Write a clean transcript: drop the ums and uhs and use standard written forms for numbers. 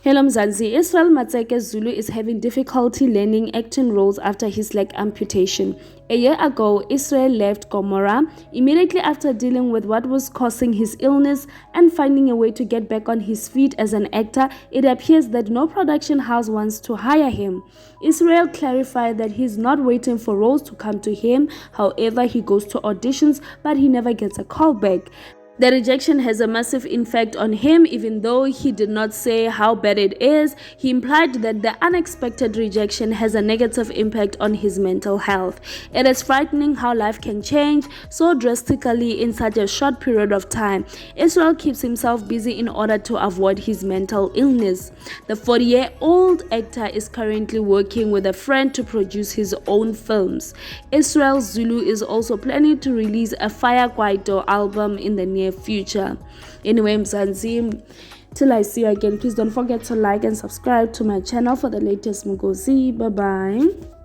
Hello Mzansi. Israel Matseke Zulu is having difficulty learning acting roles after his leg amputation. A year ago, Israel left Gomorrah immediately after dealing with what was causing his illness and finding a way to get back on his feet as an actor. It appears that no production house wants to hire him. Israel clarified that he's not waiting for roles to come to him. However, he goes to auditions, but he never gets a call back. The rejection has a massive impact on him. Even though he did not say how bad it is, he implied that the unexpected rejection has a negative impact on his mental health. It is frightening how life can change so drastically in such a short period of time. Israel keeps himself busy in order to avoid his mental illness. The 40-year-old actor is currently working with a friend to produce his own films. Israel Zulu is also planning to release a Fire Kwaito album in the near future. Anyway, Mzansi, till I see you again, please don't forget to like and subscribe to my channel for the latest Mugozi. Bye bye.